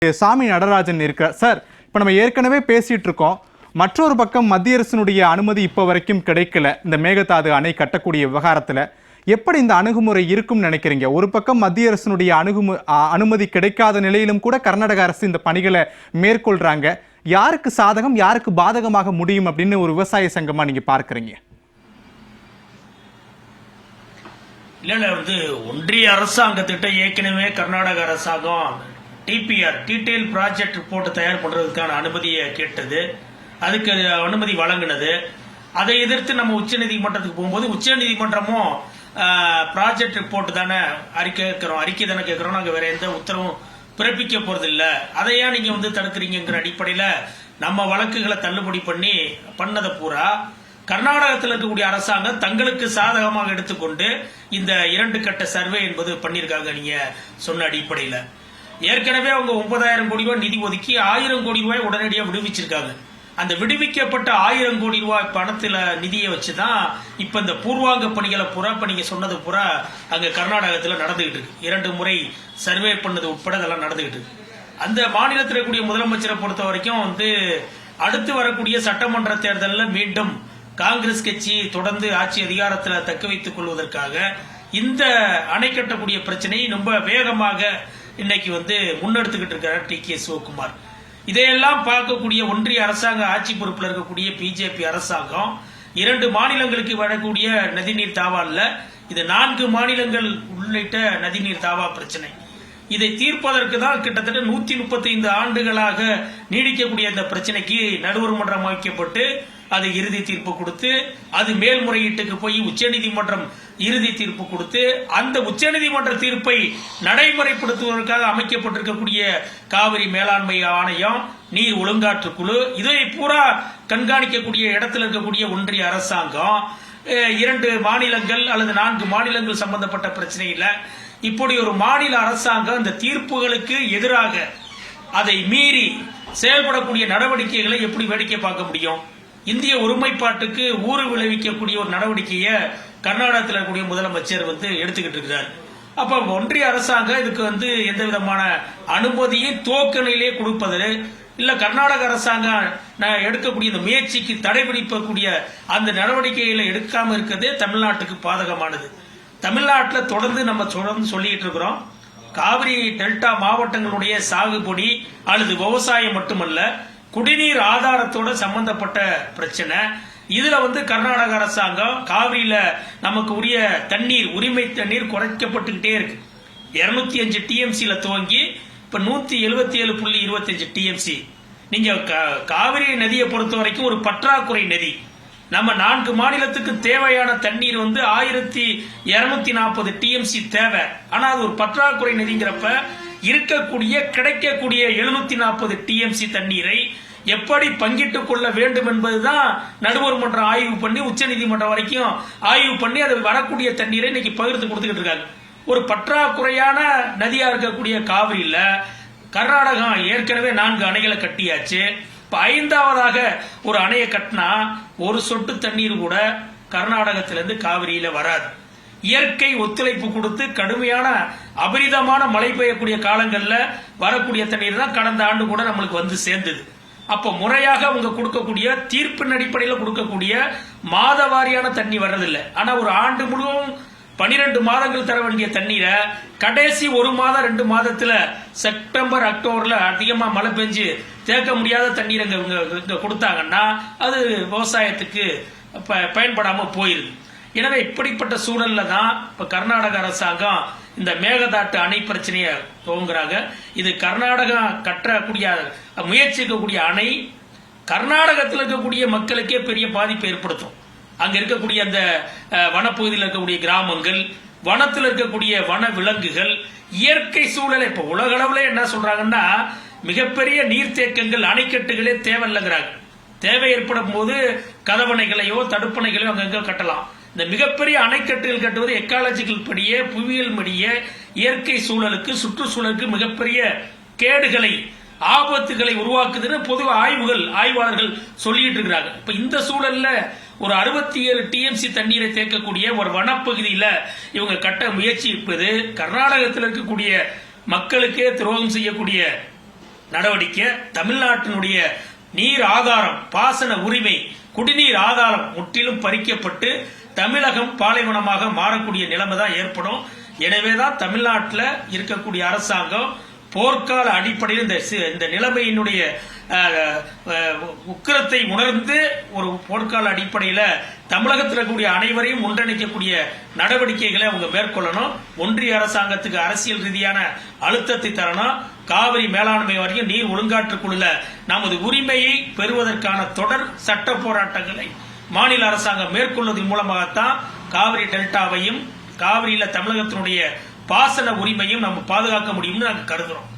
சாமி நடராஜன் இருக்கிறார். சார், இப்போ நம்ம ஏற்கனவே பேசிட்டு இருக்கோம். மற்றொரு பக்கம் மத்திய அரசினுடைய அனுமதி இப்போ வரைக்கும் கிடைக்கல. இந்த மேகதாது அணை கட்டக்கூடிய விவகாரத்தில் எப்படி இந்த அணுகுமுறை இருக்கும்னு நினைக்கிறீங்க? ஒரு பக்கம் மத்திய அரசினுடைய அனுமதி கிடைக்காத நிலையிலும் கூட கர்நாடக அரசு இந்த பணிகளை மேற்கொள்றாங்க. யாருக்கு சாதகம், யாருக்கு பாதகமாக முடியும் அப்படின்னு ஒரு விவசாய சங்கமா நீங்க பார்க்கறீங்க? இல்ல ஒன்றிய அரசாங்கத்திட்ட ஏற்கனவே கர்நாடக அரசாங்கம் டிபிஆர் டீடைல் ப்ராஜெக்ட் ரிப்போர்ட் தயார் பண்றதுக்கான அனுமதியை கேட்டது. அதுக்கு அனுமதி வழங்கினது. அதை எதிர்த்து நம்ம உச்சநீதிமன்றத்துக்கு போகும்போது உச்சநீதிமன்றமும் ப்ராஜெக்ட் ரிப்போர்ட் தானே அறிக்கை தானே கேட்கிறோம், நாங்கள் வேற எந்த உத்தரவும் பிறப்பிக்க போறது இல்ல, அதையா நீங்க தடுக்கிறீங்கிற அடிப்படையில நம்ம வழக்குகளை தள்ளுபடி பண்ணதை பூரா கர்நாடகத்தில் இருக்கக்கூடிய அரசாங்கம் தங்களுக்கு சாதகமாக எடுத்துக்கொண்டு இந்த 2 கட்ட சர்வே என்பது பண்ணிருக்காங்க. நீங்க சொன்ன அடிப்படையில ஏற்கனவே அவங்க 9,000 கோடி ரூபாய் நிதி ஒதுக்கி 1000 கோடி ரூபாய் உடனடியாக விடுவிச்சிருக்காங்க. அந்த விடுவிக்கப்பட்ட 1000 கோடி ரூபாய் பணத்துல நிதியை வச்சுதான் இப்ப இந்த பூர்வாங்க பணிகளை புறா நீங்க சொன்னது புறா அங்க கர்நாடகத்தில் நடந்துகிட்டு இருக்கு. 2 முறை சர்வே பண்ணது உட்பட அதெல்லாம் நடந்துகிட்டு இருக்கு. அந்த மாநிலத்தில் இருக்கக்கூடிய முதலமைச்சரை பொறுத்த வரைக்கும் அடுத்து வரக்கூடிய சட்டமன்ற தேர்தலில் மீண்டும் காங்கிரஸ் கட்சி தொடர்ந்து ஆட்சி அதிகாரத்தில் தக்க வைத்துக் கொள்வதற்காக இந்த அணை கட்டக்கூடிய பிரச்சனையை ரொம்ப வேகமாக இன்னைக்கு முன்னெடுத்துக்கிட்டு இருக்கிறார் டி.கே. சிவகுமார். இதையெல்லாம் பார்க்கக்கூடிய ஒன்றிய அரசாங்க ஆட்சி பொறுப்பில் இருக்கக்கூடிய பிஜேபி அரசாங்கம் 2 மாநிலங்களுக்கு வரக்கூடிய நதிநீர் தாவா இல்ல, இது 4 மாநிலங்கள் உள்ளிட்ட நதிநீர் தாவா பிரச்சனை. இதை தீர்ப்பதற்கு தான் கிட்டத்தட்ட 135 ஆண்டுகளாக நீடிக்கக்கூடிய இந்த பிரச்சனைக்கு நடுவர் மன்றம் அமைக்கப்பட்டு அது இறுதி தீர்ப்பு கொடுத்து அது மேல்முறையீட்டுக்கு போய் உச்சநீதிமன்றம் இறுதி தீர்ப்பு கொடுத்து அந்த உச்சநீதிமன்ற தீர்ப்பை நடைமுறைப்படுத்துவதற்காக அமைக்கப்பட்டிருக்கக்கூடிய காவிரி மேலாண்மை ஆணையம், நீர் ஒழுங்காற்று குழு, இதை பூரா கண்காணிக்கக்கூடிய இடத்தில் இருக்கக்கூடிய ஒன்றிய அரசாங்கம் 2 மாநிலங்கள் அல்லது 4 மாநிலங்கள் சம்பந்தப்பட்ட பிரச்சனையில இப்படி ஒரு மாநில அரசாங்கம் இந்த தீர்ப்புகளுக்கு எதிராக அதை மீறி செயல்படக்கூடிய நடவடிக்கைகளை எப்படி வேடிக்கை பார்க்க முடியும்? இந்திய ஒருமைப்பாட்டுக்கு ஊறு விளைவிக்கக்கூடிய ஒரு நடவடிக்கையை கர்நாடகத்தில் இருக்கக்கூடிய முதலமைச்சர் எடுத்துக்கிட்டு இருக்கிறார். அப்ப ஒன்றிய அரசாங்கம் இதுக்கு எந்த விதமான அனுமதியை துவக்கநிலையே கொடுப்பது இல்ல, கர்நாடக அரசாங்கம் எடுக்கக்கூடிய இந்த முயற்சிக்கு தடை விதிக்கக்கூடிய அந்த நடவடிக்கைகளை எடுக்காம இருக்கிறதே தமிழ்நாட்டுக்கு பாதகமானது. தமிழ்நாட்டில் தொடர்ந்து சொல்லிட்டு இருக்கிறோம், காவிரி டெல்டா மாவட்டங்களுடைய சாகுபடி அல்லது விவசாயம் மட்டுமல்ல, குடிநீர் ஆதாரத்தோட சம்பந்தப்பட்ட பிரச்சனை. இதுல கர்நாடக அரசாங்கம் காவிரியில நமக்கு உரிய தண்ணீர், உரிமை தண்ணீர் குறைக்கப்பட்டுக்கிட்டே இருக்கு. 205 டிஎம்சில துவங்கி இப்ப 177.25 டிஎம்சி. நீங்க காவிரி நதியை பொறுத்த வரைக்கும் ஒரு பற்றாக்குறை நதி. நம்ம 4 மாநிலத்துக்கு தேவையான தண்ணீர் 1240 டிஎம்சி தேவை. ஆனா அது ஒரு பற்றாக்குறை நதிங்கிறப்ப கிடைக்கக்கூடிய 740 டிஎம்சி தண்ணீரை எப்படி பங்கிட்டுக் கொள்ள வேண்டும் என்பதுதான் நடுவர் மன்றம் ஆய்வு பண்ணி உச்சநீதிமன்றம் வரைக்கும் ஆய்வு பண்ணி அது வரக்கூடிய தண்ணீரை இன்னைக்கு பகிர்ந்து கொடுத்துக்கிட்டு இருக்காங்க. ஒரு பற்றாக்குறையான நதியா இருக்கக்கூடிய காவிரியில கர்நாடகம் ஏற்கனவே 4 அணைகளை கட்டியாச்சு. இப்ப 5வதாக ஒரு அணையை கட்டினா ஒரு சொட்டு தண்ணீர் கூட கர்நாடகத்திலிருந்து காவிரியில வராது. இயற்கை ஒத்துழைப்பு கொடுத்து கடுமையான அபரிதமான மழை பெய்யக்கூடிய காலங்கள்ல வரக்கூடிய தண்ணீர் தான் கடந்த ஆண்டு கூட நம்மளுக்கு சேர்ந்தது. அப்ப முறையாக அவங்க கொடுக்கக்கூடிய தீர்ப்பின் அடிப்படையில் கொடுக்கக்கூடிய மாத வாரியான தண்ணி வர்றதில்லை. ஆனா ஒரு ஆண்டு முழுவதும் 12 மாதங்கள் தர வேண்டிய தண்ணீரை கடைசி 1 மாதம் 2 மாதத்துல செப்டம்பர் அக்டோபர்ல அதிகமா மழை பெஞ்சு தேக்க முடியாத தண்ணீர் இங்க கொடுத்தாங்கன்னா அது விவசாயத்துக்கு பயன்படாம போயிருது. எனவே இப்படிப்பட்ட சூழல்ல தான் இப்ப கர்நாடக அரசாங்கம் இந்த மேகதாட்டு அணை பிரச்சனையை துவங்குறாங்க. இது கர்நாடகம் கட்டக்கூடிய முயற்சிக்கக்கூடிய அணை கர்நாடகத்தில் இருக்கக்கூடிய மக்களுக்கே பெரிய பாதிப்பை ஏற்படுத்தும். அங்க இருக்கக்கூடிய அந்த வனப்பகுதியில் இருக்கக்கூடிய கிராமங்கள், வனத்தில் இருக்கக்கூடிய வன விலங்குகள், இயற்கை சூழலை இப்ப உலக அளவுல என்ன சொல்றாங்கன்னா மிகப்பெரிய நீர்த்தேக்கங்கள், அணைக்கட்டுகளே தேவையில்லைங்கிறாங்க. தேவை ஏற்படும் போது கதவணைகளையோ தடுப்பணைகளையோ அங்கங்க கட்டலாம். இந்த மிகப்பெரிய அணைக்கட்டுகள் கட்டுவது எக்காலஜிக்கல் படியே, புவியியல் படிய இயற்கை சூழலுக்கு, சுற்றுச்சூழலுக்கு மிகப்பெரிய கேடுகளை, ஆபத்துகளை உருவாக்குதுன்னு பொதுவாக ஆய்வாளர்கள் சொல்லிட்டு இருக்கிறாங்க. இப்ப இந்த சூழல்ல ஒரு 67 டிஎம்சி தண்ணீரை தேக்கக்கூடிய ஒரு வனப்பகுதியில இவங்க கட்ட முயற்சி இருப்பது கர்நாடகத்தில் இருக்கக்கூடிய மக்களுக்கே துரோகம் செய்யக்கூடிய நடவடிக்கை. தமிழ்நாட்டினுடைய நீர் ஆதாரம், பாசன உரிமை, குடிநீர் ஆதாரம் முற்றிலும் பறிக்கப்பட்டு தமிழகம் பாலைவனமாக மாறக்கூடிய நிலைமை தான் ஏற்படும். எனவேதான் தமிழ்நாட்டில் இருக்கக்கூடிய அரசாங்கம் போர்க்கால அடிப்படையில் இந்த நிலைமையினுடைய உக்கிரத்தை உணர்ந்து ஒரு போர்க்கால அடிப்படையில் தமிழகத்தில் இருக்கக்கூடிய அனைவரையும் ஒன்றிணைக்கக்கூடிய நடவடிக்கைகளை அவங்க மேற்கொள்ளணும். ஒன்றிய அரசாங்கத்துக்கு அரசியல் ரீதியான அழுத்தத்தை தரணும். காவிரி மேலாண்மை வரைக்கும் நீர் ஒழுங்காற்றுக்குள்ள நமது உரிமையை பெறுவதற்கான தொடர் சட்ட போராட்டங்களை மாநில அரசாங்கம் மேற்கொள்வதன் மூலமாகத்தான் காவிரி டெல்டாவையும் காவிரியில தமிழகத்தினுடைய பாசன உரிமையும் நம்ம பாதுகாக்க முடியும்னு நாங்கள் கருதுறோம்.